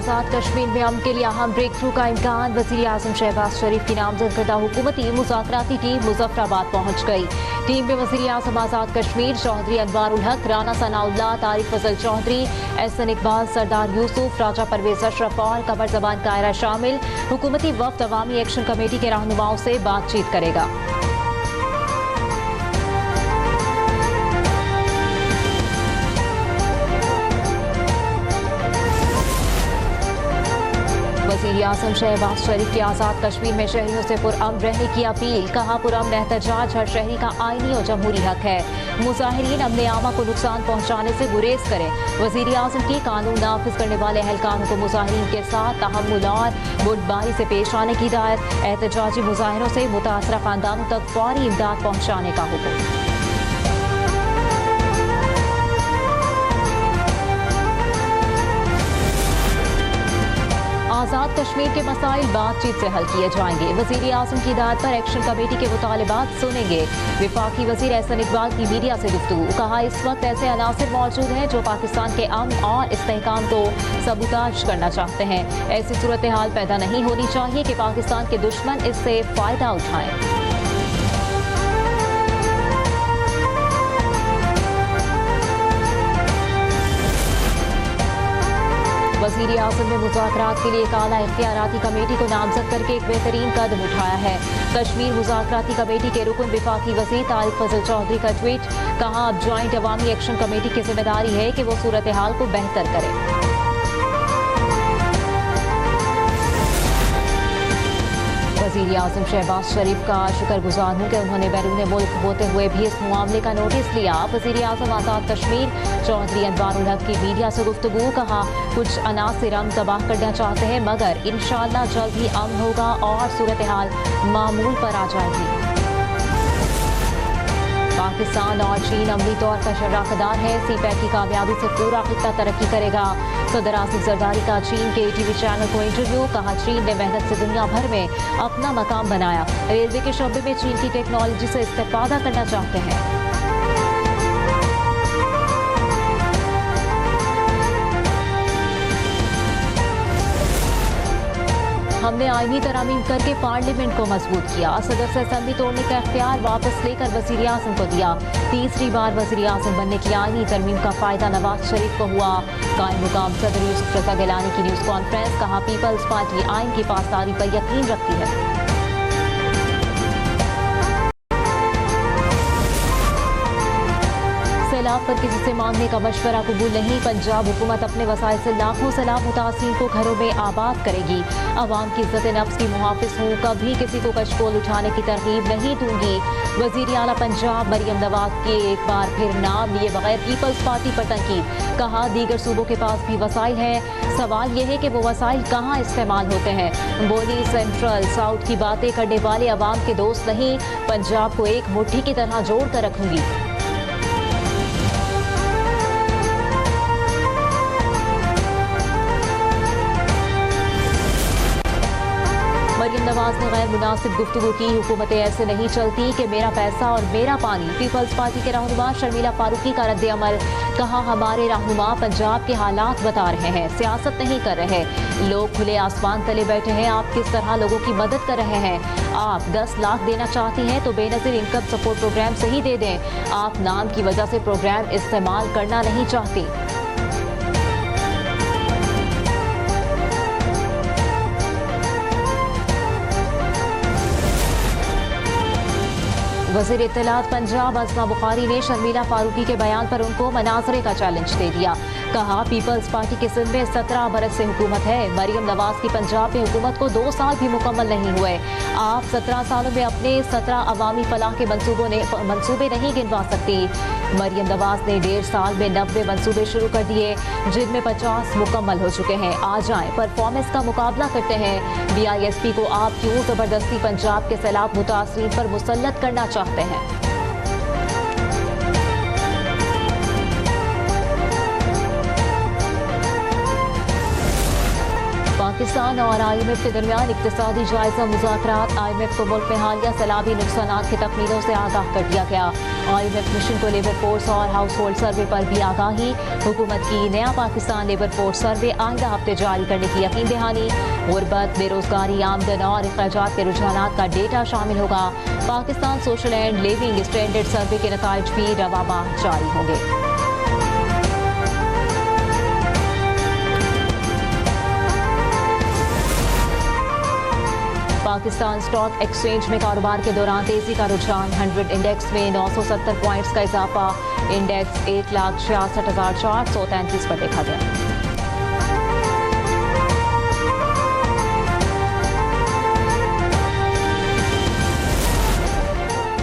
आज़ाद कश्मीर में अमन के लिए अहम ब्रेक थ्रू का इम्कान। वज़ीर आज़म शहबाज शरीफ की नामजद करदा हुकूमती मुज़ाकराती टीम मुजफ्फराबाद पहुँच गई। टीम में वज़ीर आज़म आज़ाद कश्मीर चौधरी अनवारुल हक, राना सनाउल्लाह, तारिक फजल चौधरी, एहसन इकबाल, सरदार यूसुफ, राजा परवेज अशरफ और कमर जबान कायरा शामिल। हुकूमती वफ़द अवामी एक्शन कमेटी के रहनुमाओं से बातचीत करेगा। वज़ीर आज़म शहबाज शरीफ की आज़ाद कश्मीर में शहरियों से पुरअमन रहने की अपील। कहा, पुरअमन एहतजाज हर शहरी का आईनी और जमहूरी हक है। मुजाहिरीन अमन आमा को नुकसान पहुँचाने से गुरेज करें। वज़ीर आज़म की कानून नाफिज करने वाले एहलकारों को मुजाहिरीन के साथ तहम्मुल और बुर्दबारी से पेश आने की हिदायत। एहतजाजी मुजाहिरों से मुतासरा खानदानों तक फौरी इमदाद पहुँचाने का हुक्म। आज़ाद कश्मीर के मसाइल बातचीत से हल किए जाएंगे। वज़ीर आज़म की हिदायत पर एक्शन कमेटी के मुतालिबात सुनेंगे। विफाकी वज़ीर एहसन इकबाल की मीडिया से गुफ्तगू। कहा, इस वक्त ऐसे अनासिर मौजूद हैं जो पाकिस्तान के अमन और इस्तेहकाम को सबूताज करना चाहते हैं। ऐसी सूरत हाल पैदा नहीं होनी चाहिए कि पाकिस्तान के दुश्मन इससे फ़ायदा उठाएं। वज़ीर आज़म ने मुज़ाकरात के लिए एक आला इख्तियाराती कमेटी को नामजद करके एक बेहतरीन कदम उठाया है। कश्मीर मुज़ाकराती कमेटी के रुकन विफाकी वज़ीर तारिक फजल चौधरी का ट्वीट। कहा, अब ज्वाइंट अवामी एक्शन कमेटी की जिम्मेदारी है कि वो सूरत हाल को बेहतर करे। वज़ीर आज़म शहबाज शरीफ का शुक्रगुजार हूँ कि उन्होंने बैरून मुल्क होते हुए भी इस मामले का नोटिस लिया। वज़ीर आज़म आज़ाद कश्मीर चौधरी अनवारुल हक की मीडिया से गुफ्तगू। कहा, कुछ अनासिर अमन तबाह करना चाहते हैं मगर इंशाअल्लाह जल्द ही अमन होगा और सूरत हाल मामूल पर आ जाएगी। पाकिस्तान और चीन अमली तौर पर शराकतदार है। सीपैक की कामयाबी से पूरा खित्ता तरक्की करेगा। सदर आसिफ जरदारी का चीन के टीवी चैनल को इंटरव्यू। कहा, चीन ने मेहनत से दुनिया भर में अपना मकाम बनाया। रेलवे के शोबे में चीन की टेक्नोलॉजी से इस्तेफादा करना चाहते हैं। हमने आईनी तरमीम करके पार्लियामेंट को मजबूत किया। सदर से असम्बली तोड़ने का इख्तियार वापस लेकर वज़ीर आज़म को दिया। तीसरी बार वज़ीर आज़म बनने की आईनी तरमीम का फायदा नवाज शरीफ को हुआ। कायम मुकाम सदर यूसुफ रज़ा गिलानी की न्यूज़ कॉन्फ्रेंस। कहा, पीपल्स पार्टी आइन की पासदारी पर यकीन रखती है। सैलाब पर किसी से मांगने का मशवरा कबूल नहीं। पंजाब हुकूमत अपने वसाइल से लाखों सैलाब मुतासिरीन को घरों में आबाद करेगी। अवाम की इज्जत नफ्स की मुहाफिज हूँ, कभी किसी को कशकोल उठाने की तरगीब नहीं दूंगी। वज़ीर आला पंजाब मरियम नवाज के एक बार फिर नाम लिए बगैर पीपल्स पार्टी पर तनकीद। कहा, दीगर सूबों के पास भी वसाइल हैं, सवाल यह है कि वो वसाइल कहाँ इस्तेमाल होते हैं। बोली, सेंट्रल साउथ की बातें करने वाले अवाम के दोस्त नहीं, पंजाब को एक मुट्ठी की तरह जोड़ कर रखूंगी। मरियम नवाज ने गैर मुनासिब गुफ्तगू की। हुकूमत ऐसे नहीं चलती कि मेरा पैसा और मेरा पानी। पीपल्स पार्टी के रहनुमा शर्मिला फारूकी का रद्द अमल। कहा, हमारे रहनुमा पंजाब के हालात बता रहे हैं, सियासत नहीं कर रहे। लोग खुले आसमान तले बैठे हैं, आप किस तरह लोगों की मदद कर रहे हैं। आप 10 लाख देना चाहती हैं तो बेनज़ीर इनकम सपोर्ट प्रोग्राम से ही दे दें। आप नाम की वजह से प्रोग्राम इस्तेमाल करना नहीं चाहती। वज़ीर इत्तलात पंजाब अज़मा बुखारी ने शर्मिला फारूकी के बयान पर उनको मनाजरे का चैलेंज दे दिया। कहा, पीपल्स पार्टी की सिंध में 17 बरस से हुकूमत है। मरियम नवाज की पंजाब में हुकूमत को 2 साल भी मुकम्मल नहीं हुए। आप 17 सालों में अपने 17 अवामी फलाह के मंसूबे नहीं गिनवा सकती। मरियम नवाज ने 1.5 साल में 90 मंसूबे शुरू कर दिए, जिनमें 50 मुकम्मल हो चुके हैं। आ जाएं, परफॉर्मेंस का मुकाबला करते हैं। BISP को आप क्यों जबरदस्ती पंजाब के सैलाब मुतासरीन पर मुसल्लत करना चाहते हैं। पाकिस्तान और IMF के दरमियान इक्तिसादी जायजा मुज़ाकरात। IMF को मुल्क में हालिया सैलाबी नुकसानात के तखमीनों से आगाह कर दिया गया। IMF मिशन को लेबर फोर्स और हाउस होल्ड सर्वे पर भी आगाही। हुकूमत की नया पाकिस्तान लेबर फोर्स सर्वे आइंदा हफ्ते जारी करने की यकीन दहानी। गुर्बत, बेरोजगारी, आमदन और अखराजात के रुझानात का डेटा शामिल होगा। Pakistan social and living standard survey के नताइज भी रवाबाह जारी होंगे। पाकिस्तान स्टॉक एक्सचेंज में कारोबार के दौरान तेजी का रुझान। 100 इंडेक्स में 970 पॉइंट्स का इजाफा। इंडेक्स 1,66,433 पर देखा गया।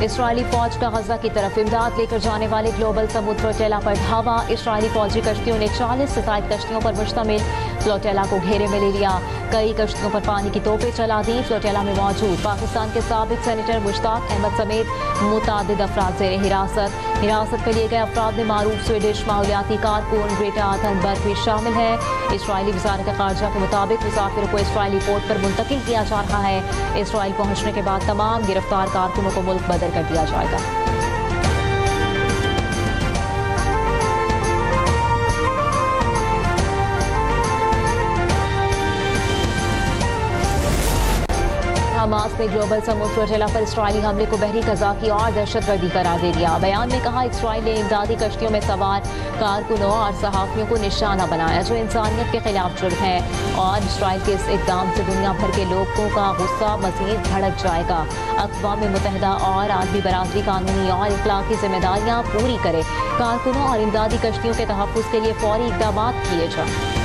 इस्राएली फौज का गजा की तरफ इमदाद लेकर जाने वाले ग्लोबल समुद्र फ्लोटेला पर धावा। इस्राएली फौजी कश्तियों ने 40 से ज़ायद कश्तियों पर मुश्तमिल फ्लोटेला को घेरे में ले लिया। कई कश्तियों पर पानी की तोपें चला दी। फ्लोटेला में मौजूद पाकिस्तान के साबिक सेनेटर मुश्ताक अहमद समेत मुतादिद अफराद ज़ेरे हिरासत में लिए गए अफराद में मारूफ स्वीडिश माहौलियाती कारकुन ग्रेटा थनबर्ग भी शामिल है। इस्राएली वज़ारत ख़ारजा के मुताबिक मुसाफिरों को इस्राएली पोर्ट पर मुंतकिल किया जा रहा है। इस्राएल पहुँचने के बाद तमाम गिरफ्तार कारकुनों को मुल्क बदर कर दिया जाएगा। हमास ने ग्लोबल समुद्र फ्लोटेला पर इस्राएली हमले को बहरी कज़ा की और दहशतगर्दी करार दे दिया। बयान में कहा, इस्राएल ने इमदादी कश्तियों में सवार कारकुनों और सहाफ़ियों को निशाना बनाया जो इंसानियत के खिलाफ जुर्म है, और इस्राएल के इस इक़दाम से दुनिया भर के लोगों का गुस्सा मज़ीद भड़क जाएगा। अक़वाम मुत्तहिदा और आलमी बरादरी कानूनी और इख़लाक़ी जिम्मेदारियाँ पूरी करे। कारकुनों और इमदादी कश्तियों के तहफ़्फ़ुज़ के लिए फ़ौरी इक़दाम किए जाएँ।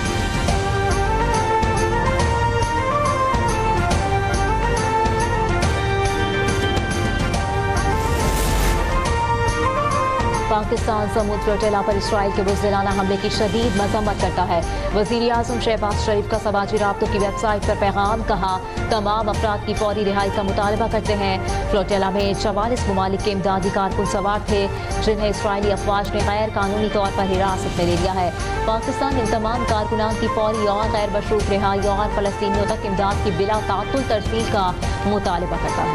पाकिस्तान समुद्र फ्लोटेला पर इस्राएल के बुज़दिलाना हमले की शदीद मज़म्मत करता है। वज़ीर आज़म शहबाज शरीफ का समाजी राब्तों की वेबसाइट पर पैगाम, कहा, तमाम अफराद की फौरी रिहाई का मुतालबा करते हैं। फ्लोटेला में 44 ममालिक के इमदादी कारकुन सवार थे जिन्हें इस्राएली अफवाज ने गैर कानूनी तौर पर हिरासत में ले लिया है। पाकिस्तान इन तमाम कारकुनान की फौरी और गैर मशरूत रिहाई और फ़लस्तीनियों तक इमदाद की बिला ताक़ुल तरसील का मुतालबा करता है।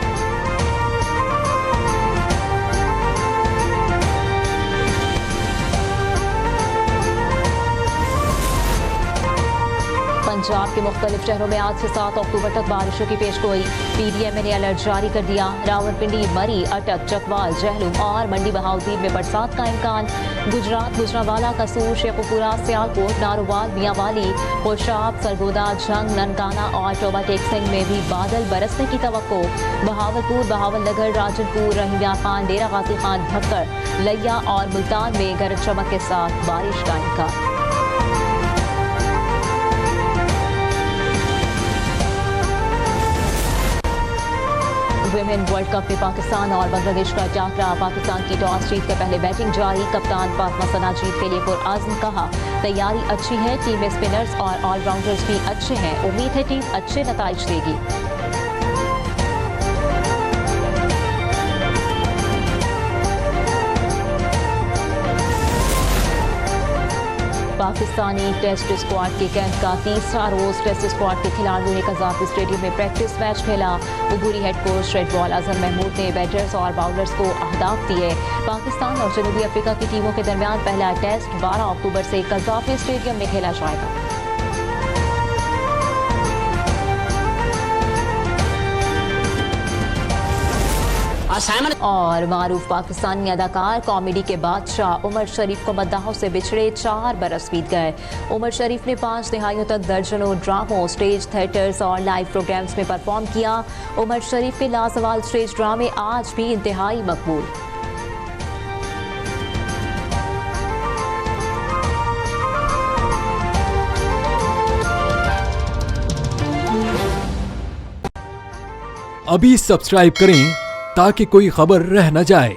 पंजाब के मुख्तलिफ शहरों में आज से 7 अक्टूबर तक बारिशों की पेशगोई। PDMA ने अलर्ट जारी कर दिया। रावलपिंडी, मरी, अटक, चकवाल, जहलुम और मंडी बहाउद्दीन में बरसात का इम्कान। गुजरात, गुजरावाला, कसूर, शेखुपुरा, सियालकोट, नारोवाल, मियांवाली, होशाब, सरगोदा, झंग, ननकाना और टोबा टेकसिंग में भी बादल बरसने की तवक्को। बहावलपुर, बहावलनगर, राजनपुर, रहीमिया खान, डेरा गाजी खान, भक्कर, लिया और मुल्तान में गरज चमक के साथ बारिश का इम्कान। विमेन वर्ल्ड कप में पाकिस्तान और बांग्लादेश का टाकरा। पाकिस्तान की टॉस जीत कर पहले बैटिंग जारी। कप्तान फातिमा सना जीत के लिए पुरआज़्म, कहा, तैयारी अच्छी है, टीम में स्पिनर्स और ऑलराउंडर्स भी अच्छे हैं, उम्मीद है टीम अच्छे नताइज देगी। पाकिस्तानी टेस्ट स्क्वाड के कैंप का तीसरा रोज टेस्ट स्क्वाड के खिलाड़ियों ने कज़ाफ़ी स्टेडियम में प्रैक्टिस मैच खेला। उबूरी head coach red ball Azhar Mahmood ने बैटर्स और बाउलर्स को अहदाफ दिए। पाकिस्तान और जनूबी अफ्रीका की टीमों के दरमियान पहला टेस्ट 12 अक्टूबर से कज़ाफ़ी स्टेडियम में खेला जाएगा। और मारूफ पाकिस्तानी अदाकार, कॉमेडी के बादशाह उमर शरीफ को मद्दाहों से बिछड़े 4 बरस बीत गए। उमर शरीफ ने 5 दिहाइयों तक दर्जनों ड्रामों, स्टेज थिएटर्स और लाइव प्रोग्राम्स में परफॉर्म किया। उमर शरीफ के लाजवाल स्टेज ड्रामे आज भी इंतहाई मकबूल। अभी सब्सक्राइब करें ताकि कोई खबर रह न जाए।